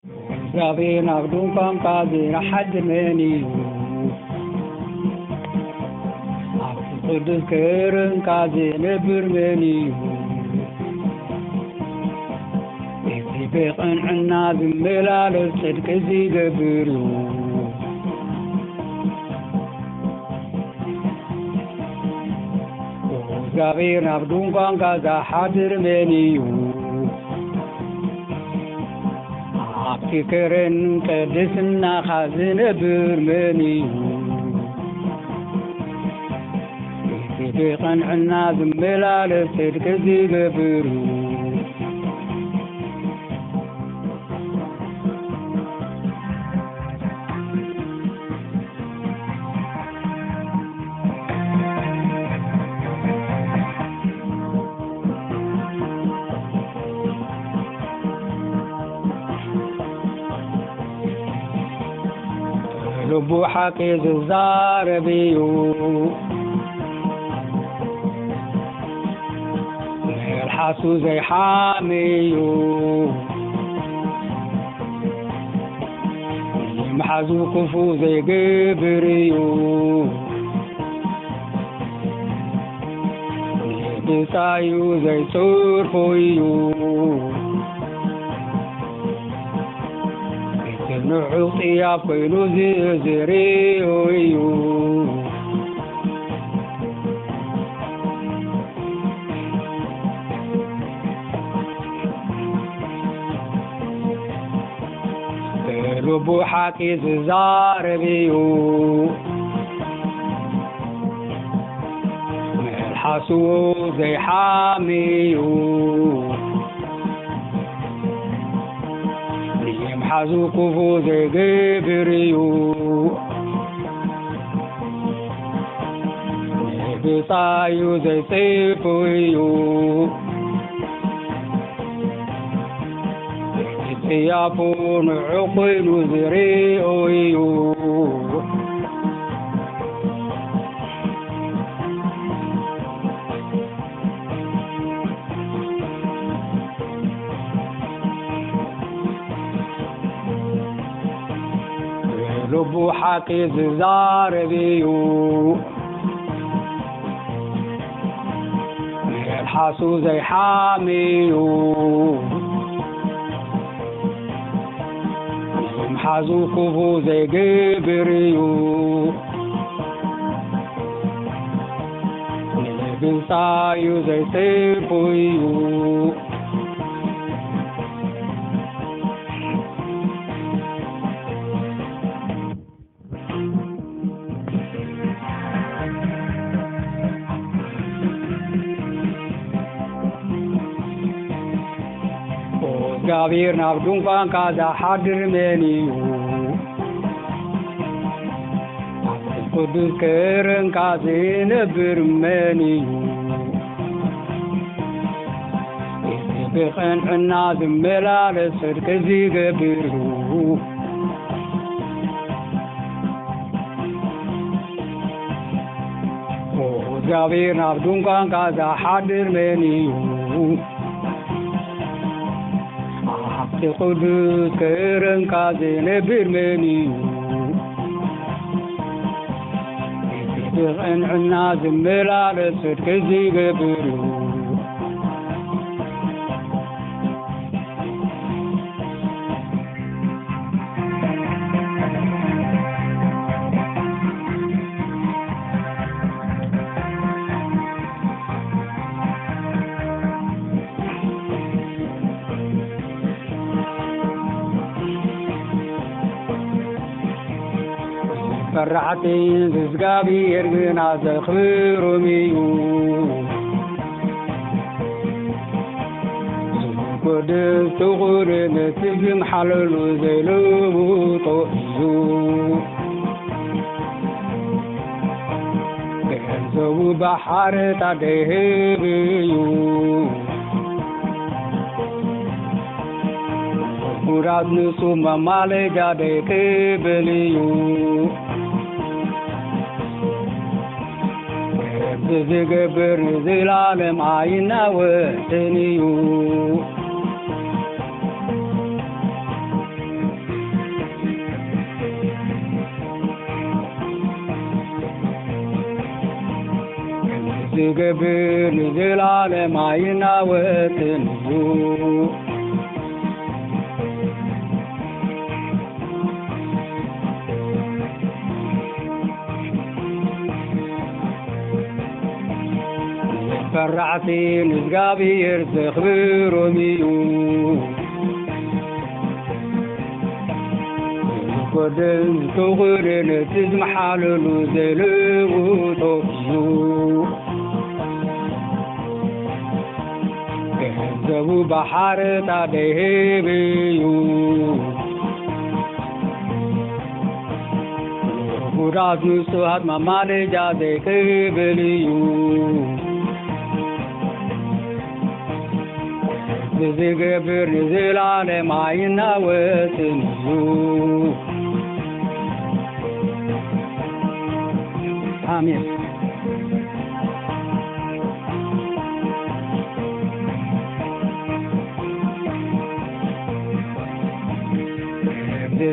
زابين أخدون كم قادين حد مني قدس كيرن قادين برمني بيقن عنا بملال الصدق زي قبرو زابين أخدون كم قادين حد مني فكرن قدسنا خازن برمني بيقن عنا بملال الصدق زي قبرو لبو حكي زار بيو الحاسو زي حاميو محازو كفو زي قبريو بيسايو زي سورفويو نعطي يا فيلو زيريو لبو حكي زار بيو الحاسو زي حاميو حازو كفو زي قبريو بيصايو زي سيفويو يابون عقيل زريويو لبو حكي زار بيو الحاسو زي حاميو محازو كفو زي قبريو بنسايو زي سيفويو قابير نابدون كان كذا حاضر منيو قدس كيرن كازين برمنيو بيقن عنا ملال الصدق زي قبرو قابير نابدون كان كذا حاضر منيو قدس كيرن كازين برمنيو بيقن عنا ملال الصدق زي قبرو فرحتي زقابي يرقنا زخبير ميو قدس تغرن تجم حلل زلو طئزو كنزو بحر تدهبيو مراد نسو ممالي جادي كبليو زقبر زلالم عينا وثنيو ዝገብር ንዘላለም ኣይናወፅን እዩ ፈራዕቲ ንእግዚአብሔር ዘኽብሮም እዩ ጎደን ዝተኽርን እቲ ዝመሓለሉ ዘልውጦ እዩ ገንዘቡ ባሕርታ ደይህብ እዩ ጉዳት ንጹሃት ማማለጃ ዘይቅብል እዩ ዝገብር ንዘላለም ኣይናወፅን እዩ አሜን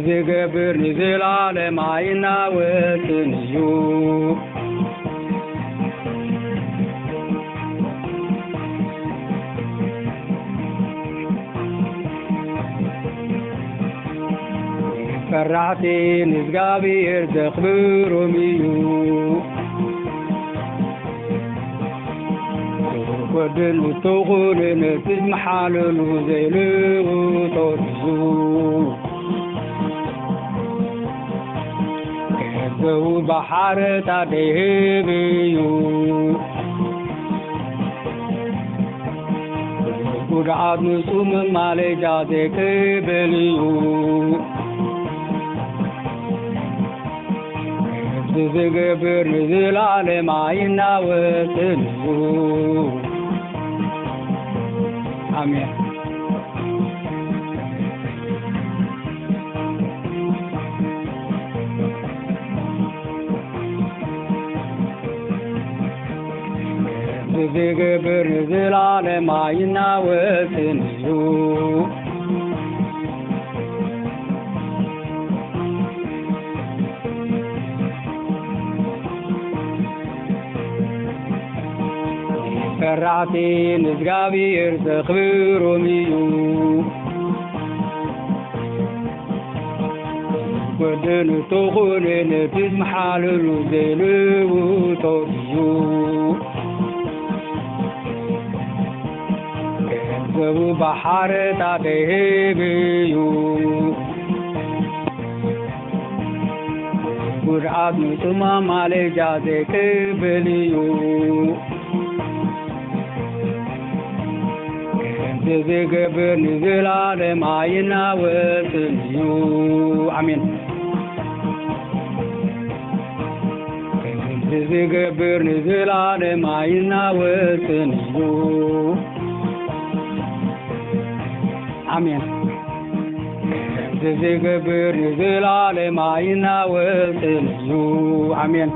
ዝገብር ንዘላለም ኣይናወፅን እዩ ፈራዕቲ ንእግዚአብሔር ዘኽብሮም እዩ ጎደን ዝተኽርን እቲ ዝመሓለሉ ዘይልውጦ እዩ ገንዘቡ ባሕርታ ደይህብ እዩ ጉድኣት ንጹህ መማለጃ ዘይቅብል እዩ ዝገብር ንዘላለም ኣይናወፅን እዩ አሜን ዝገብር ንዘላለም ኣይናወፅን እዩ ፈራዕቲ ንእግዚአብሔር ዘኽብሮም እዩ ጎደን ዝተኽርን እቲ ዝመሓለሉ ዘይልውጦ እዩ ገንዘቡ ባሕርታ ደይህብ እዩ ጉድኣት ንጹህ ማማለጃ ዘይቅብል እዩ ዝገብር ንዘላለም ኣይናወፅን እዩ አሜን ዝገብር ንዘላለም ኣይናወፅን እዩ አሜን ዝገብር ንዘላለም ኣይናወፅን እዩ አሜን